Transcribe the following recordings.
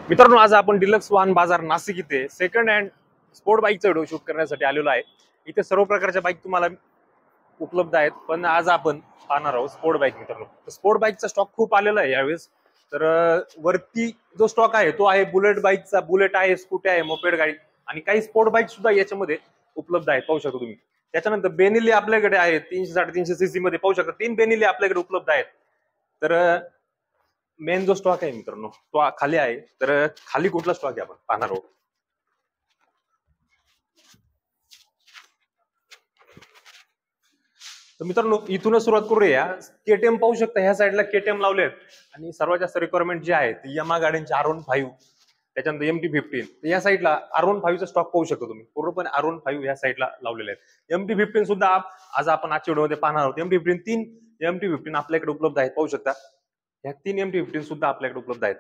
मित्रांनो, आज आपण डिलक्स वाहन बाजार नाशिक इथे सेकंड हँड स्पोर्ट बाईकचा व्हिडिओ शूट करण्यासाठी आलेलो आहे। इथे सर्व प्रकारच्या बाईक तुम्हाला उपलब्ध आहेत, पण आज आपण पाहणार आहोत स्पोर्ट बाईक। मित्रांनो, स्पोर्ट बाईकचा स्टॉक खूप आलेला आहे यावेळेस। तर वरती जो स्टॉक आहे तो आहे बुलेट बाईकचा, बुलेट आहे, स्कूटी आहे, मोपेड गाडी आणि काही स्पोर्ट बाईक सुद्धा याच्यामध्ये उपलब्ध आहेत, पाहू शकता तुम्ही। त्याच्यानंतर बेनिली आपल्याकडे आहे 300-350 सीसी मध्ये, पाहू शकता 3 बेनिली आपल्याकडे उपलब्ध आहेत। तर मेन जो स्टॉक आहे मित्रांनो तो खाली आहे। तर खाली कुठला स्टॉक आहे आपण पाहणार आहोत। तर मित्रांनो, इथूनच सुरुवात करूया। केटीएम पाहू शकता, ह्या साईडला केटीएम लावले आहेत आणि सर्वात जास्त रिक्वायरमेंट जी आहे ती यमा गाड्यांची R15, त्याच्यानंतर MT-15। या साईडला R15 चा स्टॉक पाहू शकता तुम्ही, पूर्णपणे R15 या साईडला लावलेले आहेत। MT-15 सुद्धा आज आपण आजच्या व्हिडिओमध्ये पाहणार आहोत। MT-15 3 MT-15 आपल्याकडे उपलब्ध आहेत, पाहू शकता। ह्या 3 MT-15 सुद्धा आपल्याकडे उपलब्ध आहेत।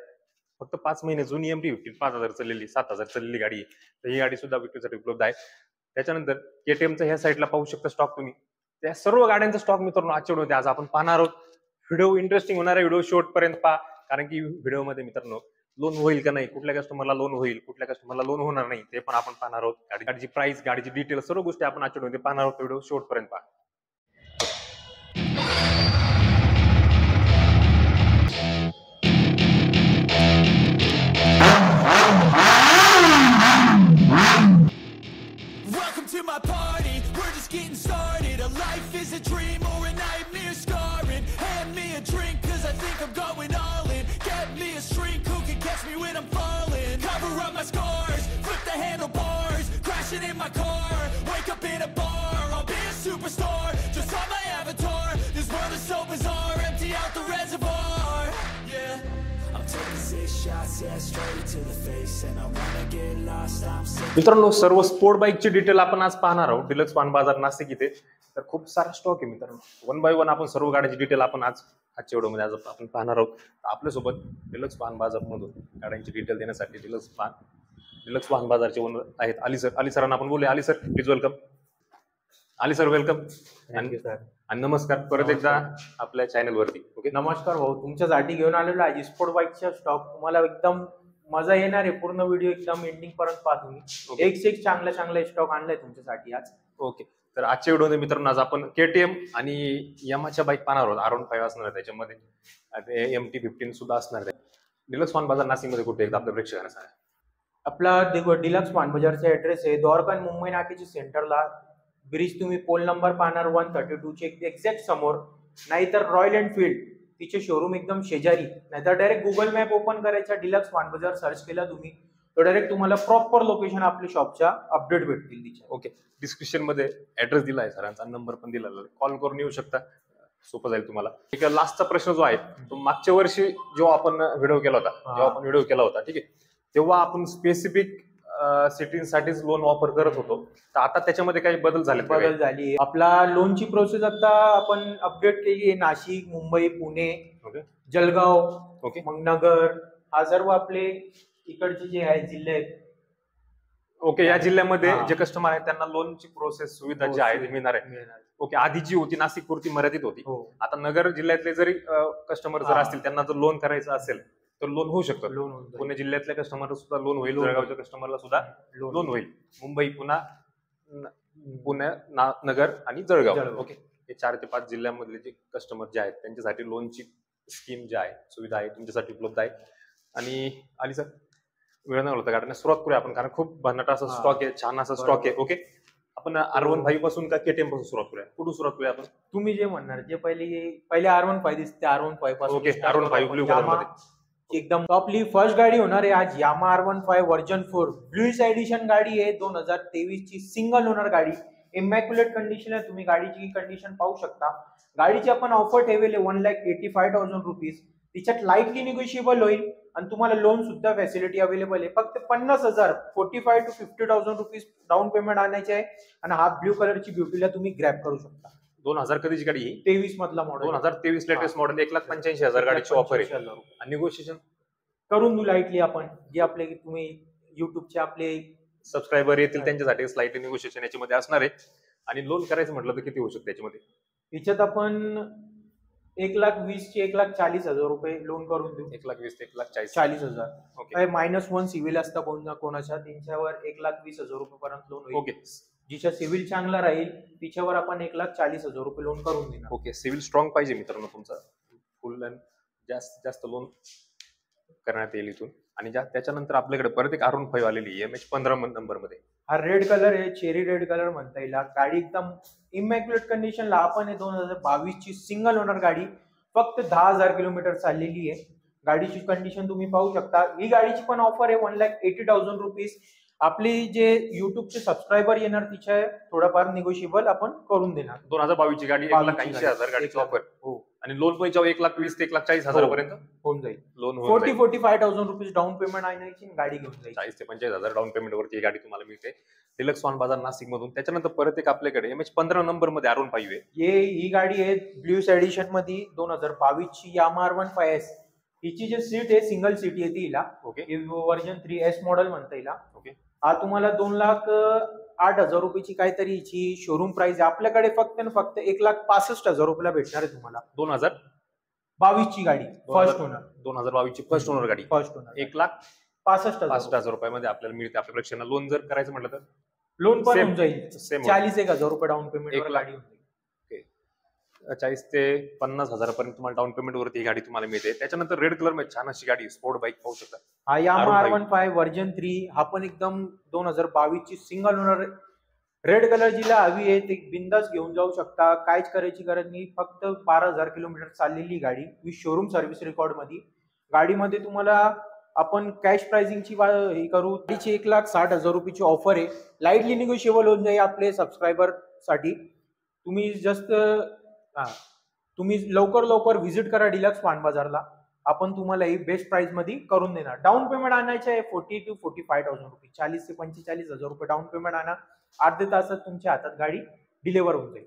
फक्त 5 महिने जुनी MT-15 5000 चाललेली, 7000 चाललेली गाडी, तर ही गाडी सुद्धा विक्रीसाठी उपलब्ध आहे। त्याच्यानंतर केटीएमचा ह्या साईडला पाहू शकता स्टॉक तुम्ही। त्या सर्व गाड्यांचा स्टॉक मित्रांनो आजच्या व्हिडिओमध्ये आज आपण पाहणार आहोत। व्हिडिओ इंटरेस्टिंग होणार आहे, व्हिडिओ शेवटपर्यंत पहा, कारण की व्हिडिओमध्ये मित्रांनो लोन होईल का नाही, कुठल्या कस्टमरला लोन होईल, कुठल्या कस्टमरला लोन होणार नाही, ते पण आपण पाहणार आहोत। गाडीची प्राइस, गाडीची डिटेल, सर्व गोष्टी आपण आजच्या व्हिडिओमध्ये पाहणार आहोत। व्हिडिओ शेवटपर्यंत पहा। Welcome to my party, we're just getting started. A life is a dream or a nightmare scarring. Hand me a drink cause I think I'm going all in. Get me a shrink who can catch me when I'm falling. Cover up my scars, flip the handlebars. Crashing in my car, wake up in a bar. I'll be a superstar, just on my avatar. This world is so bizarre, empty out the reservoir. Yeah, I'm taking 6 shots, yeah, straight to the face. And I wanna get lost, I'm sick. मित्रांनो, सर्व sport बाईकची detail आपण आज पाहणार आहोत deluxe वाहन बाजार नाशिक इथे। तर खूप सारा स्टॉक आहे मित्रांनो, 1 बाय 1 आपण सर्व गाड्यांची डिटेल आपण आजच्या व्हिडिओमध्ये आज आपण पाहणार आहोत। आपल्यासोबत डिलक्स वाहन बाजार मधून गाड्यांची डिटेल देण्यासाठी डिलक्स वाहन बाजारचे ओनर आहेत अली सर। अली सरांना आपण बोलूया। Ali sir, please welcome. Ali sir welcome. Thank you sir. आणि नमस्कार परत एकदा आपल्या चॅनल वरती। ओके, नमस्कार भाऊ, तुमच्यासाठी घेऊन आलेलो आहे स्पोर्ट बाईकचा स्टॉक। तुम्हाला एकदम मजा येणार आहे, पूर्ण व्हिडिओ एकदम एंडिंग पर्यंत पहा तुम्ही। एक से एक चांगला स्टॉक आणलाय तुमच्यासाठी आज। ओके, तर आजच्या व्हिडिओमध्ये मित्रांनो आज आपण केटीएम आणि यमाच्या बाईक पाहणार आहोत। R15 असणार आहे त्याच्यामध्ये, MT-15 सुद्धा असणार आहे। डिलक्स वाहन बाजार नाशिक मध्ये कुठे एकदा आपल्या प्रेक्षकांना सांगा। आपला डिलक्स वाहन बाजारचा ऍड्रेस आहे द्वारका मुंबई नाक्याच्या सेंटरला। ब्रिज तुम्ही पोल नंबर पाहणार 132 चे एक्झॅक्ट समोर, नाहीतर रॉयल एनफील्ड तिचे शोरूम एकदम शेजारी, नाहीतर डायरेक्ट गुगल मॅप ओपन करायचा, डिलक्स वाहन बाजार सर्च केला तुम्ही तर डायरेक्ट तुम्हाला प्रॉपर लोकेशन आपल्या शॉपच्या अपडेट भेटतील तिच्या। ओके, डिस्क्रिप्शन मध्ये ऍड्रेस दिला आहे सरांचा, नंबर पण दिलेला आहे, कॉल करून येऊ शकता, सोपं जाईल तुम्हाला। एक लास्टचा प्रश्न जो आहे तो मागच्या वर्षी जेव्हा आपण व्हिडिओ केला होता, ठीक आहे, तेव्हा आपण स्पेसिफिक सिटींसाठीच लोन ऑफर करत होतो, तर आता त्याच्यामध्ये काही बदल झाले? आपला लोनची प्रोसेस आता आपण अपडेट केली आहे। नाशिक, मुंबई, पुणे, जळगाव, मग नगर, हा सर्व आपले इकडचे जे आहे जिल्हे आहेत। ओके, या जिल्ह्यामध्ये जे कस्टमर आहेत त्यांना लोनची प्रोसेस सुविधा जी आहे मिळणार आहे। ओके, आधी जी होती नाशिक पुरती मर्यादित होती, आता नगर जिल्ह्यातले जरी कस्टमर जर असतील त्यांना जर लोन करायचं असेल तर लोन होऊ शकतं। पुणे जिल्ह्यातल्या कस्टमरला सुद्धा लोन होईल, जळगावच्या कस्टमरला सुद्धा लोन होईल, मुंबई, पुणे, नगर आणि जळगाव, ओके, हे 4 ते 5 जिल्ह्यांमधले जे कस्टमर जे आहेत त्यांच्यासाठी लोनची स्कीम जी आहे, सुविधा आहे, तुमच्यासाठी उपलब्ध आहे। आणि अली सर, वेळ नाही होता गाड्यांना सुरुवात करूया आपण, कारण खूप भन्नाट असा स्टॉक आहे, छान असा स्टॉक आहे। ओके, आपण R15 पासून का केटीएम पासून सुरुवात करूया? कुठून सुरुवात करूया आपण? तुम्ही जे म्हणणार, जे पहिले R15 दिसते, R15 पासून। ओके, R15 ब्लू कलर मध्ये एकदम आपली फर्स्ट गाडी होणार आहे आज, Yamaha R15 version 4 blue addition गाडी आहे, 2023 ची सिंगल ओनर गाडी, इमॅक्युलेट कंडिशन आहे। तुम्ही गाडीची कंडिशन पाहू शकता। गाडीची आपण ऑफर ठेवले 1,85,000 रुपीज, तिच्यात लाईटली निगोशिएबल होईल आणि तुम्हाला लोन सुद्धा फॅसिलिटी अवेलेबल आहे। फक्त 50,000 45,000 to 50,000 रुपीज डाऊन पेमेंट आणायचे आहे आणि हा ब्ल्यू कलरची ब्युटीला तुम्ही ग्रॅब करू शकता। 2000 कधीची गाडी? 23 मधला मॉडेल, 2023 लेटेस्ट मॉडेल, 1,85,000 गाडीची ऑफर आहे आणि निगोशिएशन करून देऊ लाईटली आपण। जे आपले तुम्ही युट्यूबचे आपले सबस्क्रायबर येतील त्यांच्यासाठी स्लाइटली निगोशिएशन याच्यामध्ये असणार आहे। आणि लोन करायचं म्हटलं तर किती होऊ शकतं याच्यामध्ये? याच्यात आपण 1,20,000 ची 1,40,000 रुपये लोन करून देऊ. 1,20,000 ते 1,40,000. 40,000. ओके काय -1 सिव्हिल असतं कोणाच्या त्यांच्यावर 1,20,000 रुपयेपर्यंत लोन होईल. ओके जिच्या सिव्हिल चांगला राहील तिच्यावर आपण 1,40,000 रुपये लोन करून देणार. ओके. सिव्हिल स्ट्रॉंग पाहिजे मित्रांनो तुमचा, फुल अँड जास्त जास्त लोन करण्यात येईल इथून. आणि त्याच्यानंतर आपल्याकडे परत एक R15 आलेली MH15 नंबर मध्ये. हा रेड कलर आहे, चेरी रेड कलर म्हणता येईल. गाडी एकदम इमॅक्युलेट कंडिशनला आपण आहे. 2022 ची सिंगल ओनर गाडी, फक्त 10,000 किलोमीटर चाललेली आहे. गाडीची कंडिशन तुम्ही पाहू शकता. ही गाडीची पण ऑफर आहे 1,80,000 रुपीज. आपली जे युट्यूबचे सबस्क्रायबर येणार तिच्या थोडाफार निगोशिएबल आपण करून देणार. 2022 ची गाडी 1,80,000 गाडीची ऑफर. हो. आणि लोन पण 1,20,000 ते 1,40,000 पर्यंत होऊन जाईल. लोन 45,000 रुपीज डाऊन पेमेंट आणायची, गाडी घेऊन जाईल. 40,000 ते 45,000 डाऊन पेमेंट वरती ही गाडी तुम्हाला मिळते डिलक्स वाहन बाजार नाशिक मधून. त्याच्यानंतर परत एक आपल्याकडे MH15 नंबर मध्ये R15 आहे. ही गाडी आहे ब्ल्यूस एडिशन मध्ये 2022 ची यामा R15S. हिची जे सीट आहे सिंगल सीट येते हिला. ओके वर्जन 3S मॉडेल म्हणता येईल. ओके. हा तुम्हाला 2,08,000 रुपयाची काहीतरी हिची शोरूम प्राइस आहे. आपल्याकडे फक्त आणि फक्त 1,65,000 रुपयाला भेटणार आहे तुम्हाला. 2022 ची गाडी फर्स्ट ओनर. 2022 ची फर्स्ट ओनर गाडी फर्स्ट ओनर 1,65,000 रुपयामध्ये आपल्याला मिळते. आपल्या प्रेक्षकांना लोन जर करायचं म्हटलं तर लोन पण Same. होऊन जाईल. सेम 41,000 रुपये डाऊन पेमेंट 1,00,000 गाडी होऊन जाईल. 40,000 ते 50,000 पर्यंत तुम्हाला डाऊन पेमेंट वरती ही गाडी तुम्हाला मिळते. त्याच्यानंतर रेड कलर मध्ये छान अशी गाडी स्पोर्ट बाईक पाहू शकता. हा यामा R15 R15 वर्जन 3. हा पण एकदम 2022 ची सिंगल ओनर. रेड कलर जिला हवी आहे ते बिंदास घेऊन जाऊ शकता. काहीच करायची गरज नाही. फक्त 12,000 किलोमीटर चाललेली गाडी विथ शोरूम सर्व्हिस रेकॉर्ड मध्ये. गाडीमध्ये तुम्हाला आपण कॅश प्राइसिंगची हे करू. गाडीची 1,60,000 रुपयाची ऑफर आहे. लाईटली निगोशिएबल होऊन जाईल आपले सबस्क्रायबर साठी. तुम्ही लवकर व्हिजिट करा डिलक्स वाहन बाजारला. आपण तुम्हाला ही बेस्ट प्राइस मध्ये करून देणार. डाऊन पेमेंट आणायचे आहे 40,000 to 45,000 रुपये. 40,000 ते 45,000 रुपये डाऊन पेमेंट आणा. अर्ध्या तासात तुमच्या हातात गाडी डिलिव्हर होऊन जाईल.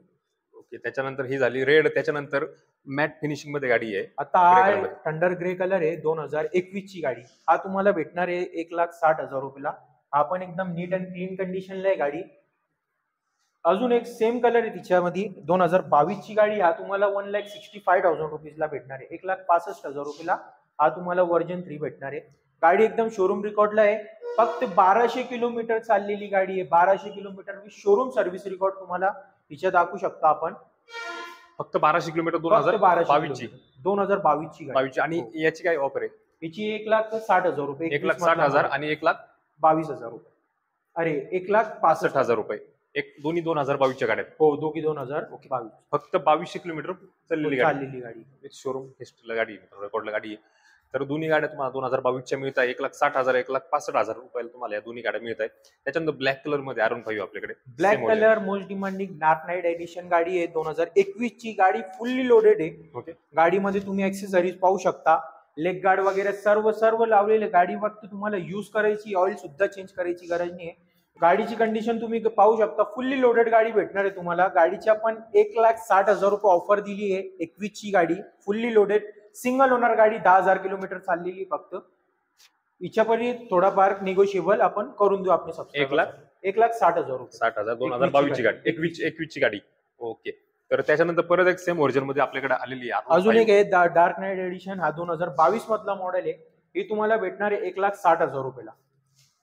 ओके. त्याच्यानंतर ही झाली रेड. त्याच्यानंतर मॅट फिनिशिंग मध्ये गाडी आहे. आता Grey हा color मध्ये. थंडर ग्रे कलर आहे 2021 ची गाडी. हा तुम्हाला भेटणार आहे 1,60,000 रुपयाला. हा पण एकदम नीट अँड क्लीन कंडिशनला आहे गाडी. अजून एक सेम कलर आहे तिच्यामध्ये 2022 ची गाडी. हा तुम्हाला 1,65,000 रुपीजला भेटणार आहे. 1,65,000 रुपयाला हा तुम्हाला वर्जन 3 भेटणार आहे. गाडी एकदम शोरूम रेकॉर्डला आहे. फक्त 1,200 किलोमीटर चाललेली गाडी आहे. 1,200 kilometre with showroom service record तुम्हाला तिच्या दाखवू शकता आपण. फक्त 1,200 किलोमीटर 2022 ची 2022 ची गाडी. 22 आणि हो. याची काय ऑफर आहे? हिची 1,60,000 रुपये. 1,60,000 आणि 22,000 रुपये. अरे 1,65,000 रुपये. दोन्ही 2022 च्या गाड्या आहेत. हो, दोघी 2022 फक्त 2,200 किलोमीटर चाललेली गाडी. शोरूम हिस्ट्रीला गाडी रेकॉर्डला गाडी आहे. तर दोन्ही गाड्या तुम्हाला 2022 च्या मिळत आहे. 1,60,000 1,65,000 रुपयाला तुम्हाला या दोन्ही गाड्या मिळत आहेत. त्याच्यानंतर ब्लॅक कलर मध्ये R15 आपल्याकडे. Black colour most demanding dark night edition गाडी आहे 2021 ची गाडी. फुल्ली लोडेड आहे. ओके. गाडीमध्ये तुम्ही ऍक्सेसरीज पाहू शकता. लेग गार्ड वगैरे सर्व लावलेले. गाडी फक्त तुम्हाला युज करायची, ऑइल सुद्धा चेंज करायची गरज नाही. गाडीची कंडिशन तुम्ही पाहू शकता. फुल्ली लोडेड गाडी भेटणार आहे तुम्हाला. गाडीची आपण 1,60,000 रुपये ऑफर दिली आहे. 21 ची गाडी फुल्ली लोडेड सिंगल ओनर गाडी. 10,000 किलोमीटर चाललेली फक्त. हिच्यापर्यंत थोडाफार निगोशिएबल आपण करून देऊ. आपले 1,60,000 रुपये. 60,000 2022 ची गाडी. 21 ची गाडी. ओके. तर त्याच्यानंतर परत एक सेम व्हर्जन मध्ये आपल्याकडे आलेली आहे. अजून एक आहे डार्क नाईट एडिशन. हा 2022 मधला मॉडेल आहे. ही तुम्हाला भेटणार आहे 1,60,000 रुपयाला.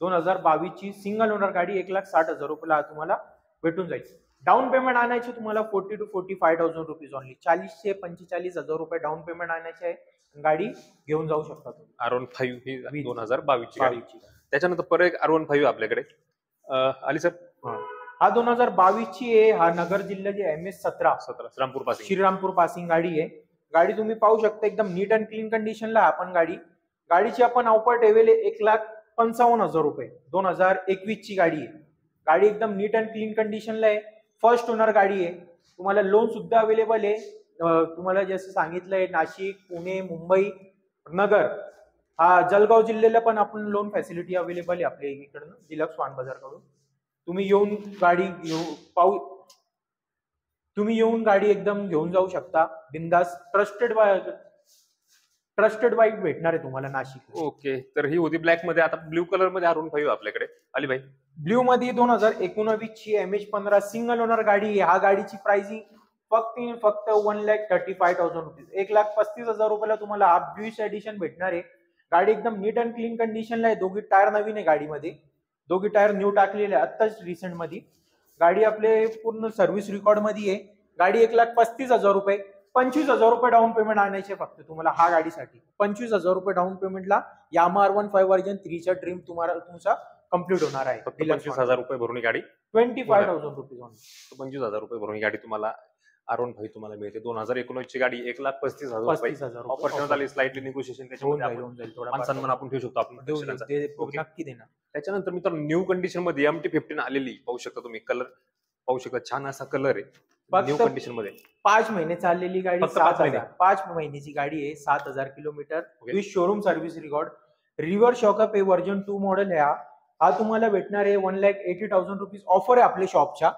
2022 ची सिंगल ओनर गाडी 1,60,000 रुपयाला तुम्हाला भेटून जाईल. डाऊन पेमेंट आणायचे तुम्हाला 40,000 to 45,000 रुपीज ओनली. 40,000 ते 45,000 रुपये डाऊन पेमेंट आणायचे आहे. गाडी घेऊन जाऊ शकता तुम्ही. R15 ही 2022 ची गाडी. त्याच्यानंतर परत एक R15 आपल्याकडे आली सर. हा 2022 ची आहे. हा नगर जिल्ह्याची MS17 श्रीरामपूर पासिंग गाडी आहे. गाडी तुम्ही पाहू शकता एकदम नीट अँड क्लीन कंडिशनला आपण गाडी. गाडीची आपण ऑफर ठेवले 1,55,000 रुपये. 2021 ची गाडी आहे. गाडी एकदम नीट अँड क्लीन कंडिशनला आहे. फर्स्ट ओनर गाडी आहे. तुम्हाला लोन सुद्धा अवेलेबल आहे. तुम्हाला जसं सांगितलंय नाशिक, पुणे, मुंबई, नगर, हा जळगाव जिल्ह्याला पण आपण लोन फॅसिलिटी अवेलेबल आहे आपल्या इकडनं डिलक्स वाहन बाजार कडून. तुम्ही येऊन गाडी एकदम घेऊन जाऊ शकता बिंदास. ट्रस्टेड बाईक भेटणार आहे तुम्हाला नाशिक. ओके. तर ही होती ब्लॅक मध्ये. आता ब्ल्यू कलर मध्ये R15 आपल्याकडे आली भाई. ब्ल्यू मध्ये 2019 ची MH15 सिंगल ओनर गाडी आहे. हा गाडीची प्राइसिंग फक्त 1,35,000 रुपीज, 1,35,000 रुपयाला तुम्हाला हा ब्ल्यूइश एडिशन भेटणार आहे. गाडी एकदम नीट अँड क्लीन कंडिशनला आहे. दोघी टायर नवीन आहे गाडीमध्ये, दोघी टायर न्यू टाकलेले आत्ताच रिसेंट मध्ये. गाडी आपले पूर्ण सर्व्हिस रेकॉर्ड मध्ये आहे. गाडी 1,35,000 रुपये, 25,000 रुपये डाऊन पेमेंट आणायचे फक्त तुम्हाला हा गाडीसाठी. 25,000 रुपये डाऊन पेमेंटला यामा R15 वर्जन 3 चा ड्रीम तुमचा कम्प्लीट होणार आहे. फक्त 25,000 रुपये भरून ही गाडी 25,000 रुपीज. 25,000 रुपये भरून ही गाडी तुम्हाला R15 तुम्हाला मिळते. 2019 ची गाडी 1,35,000 रुपये. 35,000 ऑफर ठेवण्यात आली, स्लाइटली निगोशिएशन त्याच्यामध्ये आपण होऊन जाईल थोडा मान सन्मान आपण ठेवू शकतो आपण Okay. नक्की देणार. त्याच्यानंतर मित्रांनो न्यू कंडिशन मध्ये MT-15 आलेली पाहू शकता तुम्ही. कलर पाहू शकता, छान असा कलर आहे न्यू कंडिशन मध्ये. 5 महिने चाललेली गाडी, फक्त 5 महिने. 5 महिन्याची गाडी आहे, 7,000 kilometre Okay. With showroom service record. River shock up आहे, वर्जन 2 मॉडेल आहे हा तुम्हाला भेटणार आहे 1,80,000 रुपीज. ऑफर आहे आपल्या शॉपच्या,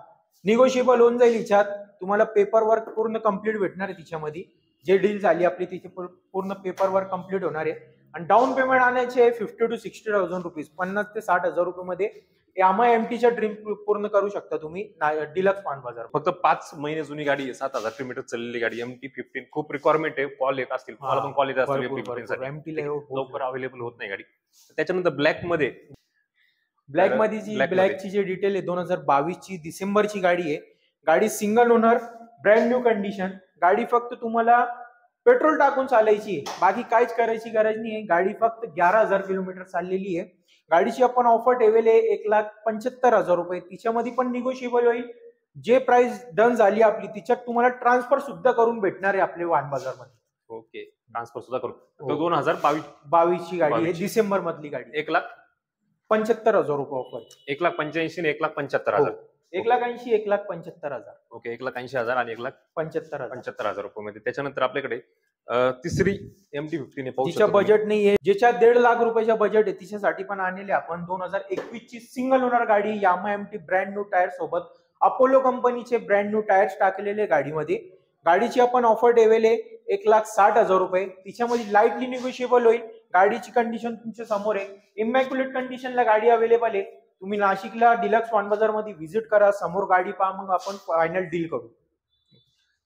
निगोशिएबल होऊन जाईल हिच्यात. तुम्हाला पेपर वर्क पूर्ण कम्प्लीट भेटणार आहे तिच्यामध्ये. जे डील झाली आपली तिथे पूर्ण पेपर वर्क कम्प्लीट होणार आहे. आणि डाऊन पेमेंट आणायचे 50,000 to 60,000 रुपीज, 50,000 ते 60,000 रुपये मध्ये यामा MT-चा ड्रीम पूर्ण करू शकता तुम्ही डिलक्स पान बाजार. फक्त 5 महिने जुनी गाडी आहे, 7,000 किलोमीटर चाललेली गाडी MT-15. खूप रिक्वायरमेंट आहे, कॉल येत असतील, तुम्हाला पण कॉल येत असतील MT-15 साठी. MT लवकर अवेलेबल होत नाही गाडी. त्याच्यानंतर ब्लॅक मध्ये ब्लॅकची जी डिटेल आहे 2022 ची डिसेंबरची गाडी आहे. गाडी single owner, brand new condition. गाडी फक्त तुम्हाला पेट्रोल टाकून चालायची आहे, बाकी काहीच करायची गरज नाही आहे. गाडी फक्त 11,000 किलोमीटर चाललेली आहे. गाडीची आपण ऑफर ठेवली आहे 1,75,000 रुपये. तिच्यामध्ये पण निगोशिएबल होईल. जे प्राइस डन झाली आपली तिच्यात तुम्हाला ट्रान्सफर सुद्धा करून भेटणार आहे आपले वाहन बाजार मध्ये. ओके, ट्रान्सफर सुद्धा करू. 2022 ची गाडी आहे, डिसेंबर मधली गाडी. 1,75,000 रुपये ऑफर. 1,85,000 आणि 1,75,000. 1,80,000, 1,75,000. ओके, 1,80,000 आणि 1,75,000. 1,75,000 रुपये मध्ये. त्याच्यानंतर आपल्याकडे तिसरी MT-15 पाहू तिच्या शकता. बजेट नाहीये, ज्याच्या 1.5 लाख रुपयाच्या बजेट आहे तिच्यासाठी पण आणलेली आपण 2021 ची सिंगल ओनर गाडी Yamaha MT brand new tyre सोबत. अपोलो कंपनीचे ब्रँड न्यू टायर्स टाकलेले गाडीमध्ये. गाडीची आपण ऑफर ठेवले 1,60,000 रुपये. तिच्यामध्ये लाईटली निगोशिएबल होईल. गाडीची कंडिशन तुमच्या समोर आहे, इमॅक्युलेट कंडिशनला गाडी अवेलेबल आहे. तुम्ही नाशिकला डिलक्स वाहन बाजार मध्ये व्हिजिट करा, समोर गाडी पहा, मग आपण फायनल डील करू.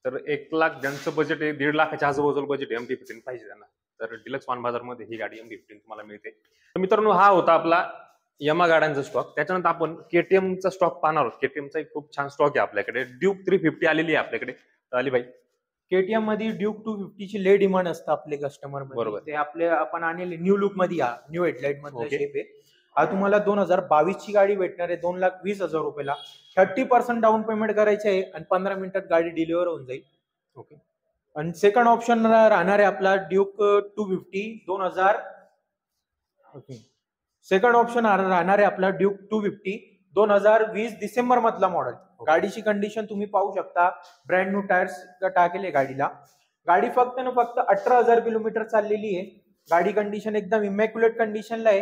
तर 1 लाख ज्यांचं बजेट आहे, 1.5 लाखाच्या आजूबाजूला बजेट MT-15 पाहिजे त्यांना, तर डिलक्स वाहन बाजार मध्ये ही गाडी MT-15 तुम्हाला मिळते. तर मित्रांनो, हा होता आपला यमा गाड्यांचा स्टॉक. त्याच्यानंतर आपण KTM चा स्टॉक पाहणार आहोत. KTM चा एक खूप छान स्टॉक आहे आपल्याकडे. ड्यूक 350 आलेली आहे आपल्याकडे. अली भाई, KTM मध्ये ड्यूक 250 ची ले डिमांड असतं आपले कस्टमर बरोबर. ते आपले आपण आणलेले न्यू लुक मध्ये, न्यू हेडलाइट मध्ये Okay. शेप आहे हा. तुम्हाला 2022 ची गाडी भेटणार आहे 2,20,000 रुपयाला. 30% डाऊन पेमेंट करायचे आहे आणि 15 मिनिटात गाडी डिलिव्हर होऊन जाईल. ओके. आणि सेकंड ऑप्शन राहणार आहे आपला ड्यूक 250 2000. सेकंड ऑप्शन राहणार आहे आपला ड्यूक 250 2020 डिसेंबर मधला मॉडेल. गाडीची कंडिशन तुम्ही पाहू शकता, ब्रँड न्यू टायर्स टाकले गाडीला. गाडी फक्त 18,000 किलोमीटर चाललेली आहे. गाडी कंडिशन एकदम इमॅक्युलेट कंडिशनला आहे.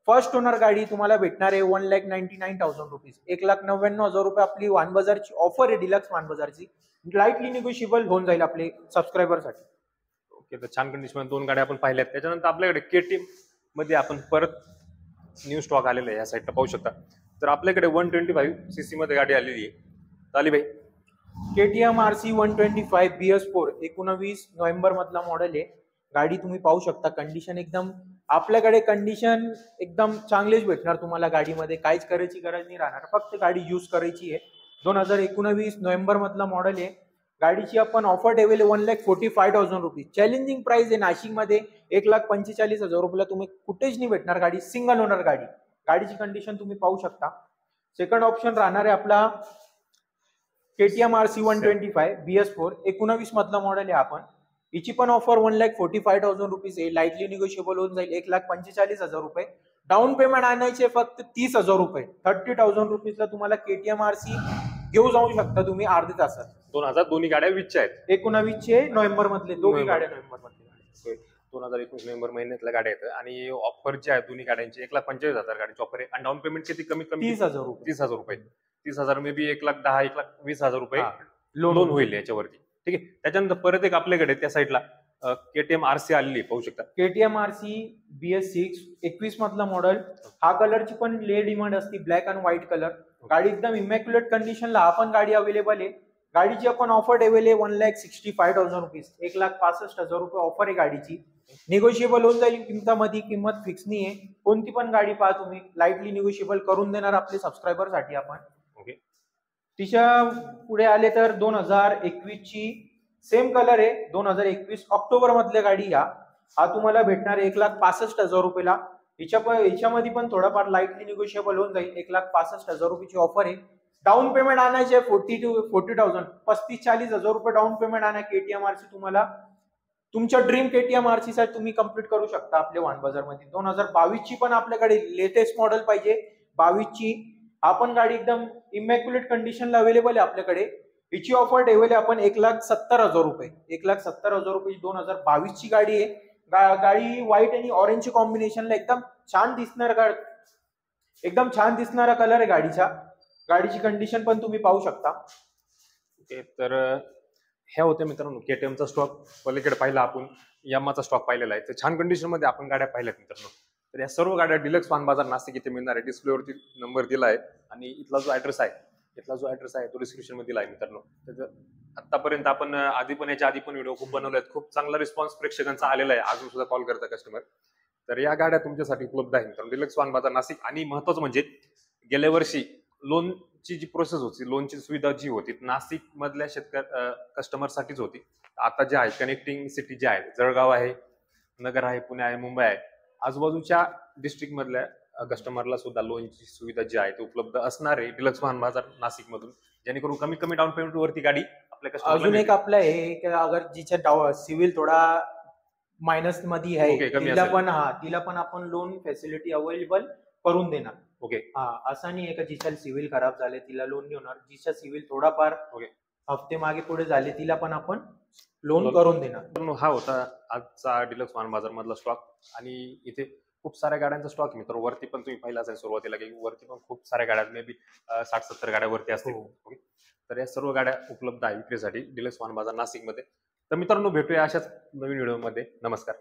फर्स्ट ओनर गाडी तुम्हाला भेटणार आहे 1,99,000 रुपीज. 1,99,000 रुपये आपली वाहन बाजारची ऑफर आहे, डिलक्स वाहन बाजारची. लाईटली निगोशिएबल होऊन जाईल आपले सबस्क्रायबर साठी. ओके, तर छान कंडिशन मध्ये 2 गाड्या आपण पाहिल्यात. त्याच्यानंतर आपल्याकडे KTM मध्ये आपण परत न्यू स्टॉक आलेला आहे, या साईडला पाहू शकता. तर आपल्याकडे 125 cc मध्ये गाडी आलेली आहे. ताली भाई, KTM RC 125 BS4 19 नोव्हेंबर मधला मॉडेल आहे. गाडी तुम्ही पाहू शकता, कंडिशन एकदम आपल्याकडे कंडिशन एकदम चांगलीच भेटणार तुम्हाला. गाडीमध्ये काहीच करायची गरज नाही राहणार, फक्त गाडी यूज करायची आहे. 2019 नोव्हेंबर मधला मॉडेल आहे. गाडीची आपण ऑफर ठेवली 1,45,000 रुपीज. चॅलेंजिंग प्राइस आहे नाशिकमध्ये 1,45,000 रुपयाला तुम्ही कुठेच नाही भेटणार गाडी. सिंगल ओनर गाडी. गाडीची कंडिशन तुम्ही पाहू शकता. सेकंड ऑप्शन राहणार आहे आपला KTM RC 125 BS4 19 मधला मॉडेल आहे आपण. हिची पण ऑफर 1,45,000 रुपीज आहे. लाईटली निगोशिएबल होऊन जाईल 1,45,000 रुपये. डाऊन पेमेंट आणायचे फक्त 30,000 रुपये. 30,000 रुपीजला तुम्हाला KTM RC घेऊ जाऊ शकता तुम्ही अर्ध्या तासात. 2000 दोन्ही गाड्या विचच्या आहेत. 19 चे नोव्हेंबर मधले दोन्ही गाड्या नोव्हेंबर मधले. 2019 नोव्हेंबर महिन्यातल्या गाड्या आहेत. आणि ऑफर जी आहे दोन्ही गाड्यांची 1,45,000 गाडीची ऑफर आहे. आणि डाऊन पेमेंट किती कमी 30,000 रुपये. 30,000 रुपये. 30,000 मे बी 1,10,000 1,20,000 रुपये लोन होईल याच्यावरती. ठीक आहे. त्याच्यानंतर परत एक आपल्याकडे त्या साईडला KTM RC आलेली पाहू शकता. KTM RC BS6 21 मधला मॉडेल. हा कलरची पण ले डिमांड असते, ब्लॅक अँड व्हाईट कलर. गाडी एकदम इमॅक्युलेट कंडिशनला आपण गाडी अवेलेबल आहे. गाडीची आपण ऑफर ठेवली 1,65,000 रुपीज, 1,65,000 रुपये ऑफर आहे गाडीची. निगोशिएबल होऊन जाईल किमतामध्ये, किंमत फिक्स नाही आहे. कोणती पण गाडी पहा तुम्ही, लाईटली निगोशिएबल करून देणार आपले सबस्क्रायबर साठी आपण. ओके. तिच्या पुढे आले तर 2021 ची सेम कलर आहे, 2021 ऑक्टोबर मधल्या गाडी हा तुम्हाला भेटणार 1,65,000 रुपयाला. हिच्यामध्ये पण थोडाफार लाईटली निगोशिएबल होऊन जाईल. 1,65,000 रुपयाची ऑफर आहे. डाऊन पेमेंट आणायचे 40,000 35-40,000 रुपये डाऊन पेमेंट आणा. केटीएम आरसी तुम्हाला तुमच्या ड्रीम केटीएम आरसी साठी तुम्ही कंप्लीट करू शकता आपल्या वाण बाजार मध्ये. 2022 ची पण आपल्याकडे लेटेस्ट मॉडेल पाहिजे 22 ची, आपण गाडी एकदम इमॅक्युलेट कंडिशनला अवेलेबल आहे आपल्याकडे. हिची ऑफर ठेवली आपण 1,70,000 रुपये. 1,70,000 रुपये 2022 ची गाडी आहे. गाडी व्हाईट आणि ऑरेंज कॉम्बिनेशनला एकदम छान दिसणार, एकदम छान दिसणारा कलर आहे गाडीचा. गाडीची कंडिशन पण तुम्ही पाहू शकता. ओके. तर ह्या होत्या मित्रांनो केटीएमचा स्टॉक. पलीकडे पाहिला आपण यामाचा स्टॉक पाहिलेला आहे. तर छान कंडिशन मध्ये आपण गाड्या पाहिल्यात मित्रांनो. तर या सर्व गाड्या डिलक्स वाहन बाजार नाशिक इथे मिळणार आहे. डिस्प्लेवरती नंबर दिला आहे आणि इथला जो ऍड्रेस आहे तो डिस्क्रिप्शन मध्ये दिला आहे मित्रांनो. तर आतापर्यंत आपण याच्या आधी पण व्हिडिओ खूप बनवले आहेत. खूप चांगला रिस्पॉन्स प्रेक्षकांचा आलेला आहे. अजून सुद्धा कॉल करता कस्टमर. तर या गाड्या तुमच्यासाठी उपलब्ध आहे मित्रांनो डिलक्स वाहन बाजार नाशिक. आणि महत्वाचं म्हणजे गेल्या वर्षी लोनची जी प्रोसेस होती, लोनची सुविधा जी होती नाशिक मधल्या कस्टमर साठीच होती. आता जे आहे कनेक्टिंग सिटी जे आहे, जळगाव आहे, नगर आहे, पुणे आहे, मुंबई आहे, आजूबाजूच्या डिस्ट्रिक्ट मधल्या कस्टमरला सुद्धा लोनची सुविधा जी आहे ती उपलब्ध असणार आहे डिलक्स वाहन बाजार नाशिक मधून. जेणेकरून कमी डाऊन पेमेंट वरती गाडी आपल्या अजून कस्टमरला एक आपलं हे की अगर जिच्या सिव्हिल थोडा मायनस मध्ये आहे ओके, कमी तिला पण आपण लोन फॅसिलिटी अवेलेबल करून देणार. ओके. असं नाही आहे का जिच्या सिव्हिल खराब झाले तिला लोन नाही होणार. जिच्या सिव्हिल थोडाफार हफ्ते मागे पुढे झाले तिला पण आपण लोन करून देणार. हा होता आजचा डिलक्स वाहन बाजार मधला स्टॉक. आणि इथे खूप साऱ्या गाड्यांचा स्टॉक आहे मित्र. वरती पण तुम्ही पाहिला असेल सुरुवातीला की वरती पण खूप साऱ्या गाड्या, मे बी 60-70 गाड्या वरती असतील. ओके. तर या सर्व गाड्या उपलब्ध आहे विक्रीसाठी डिलक्स वाहन बाजार नाशिक मध्ये. तर मित्रांनो भेटूया अशाच नवीन व्हिडिओ मध्ये. नमस्कार.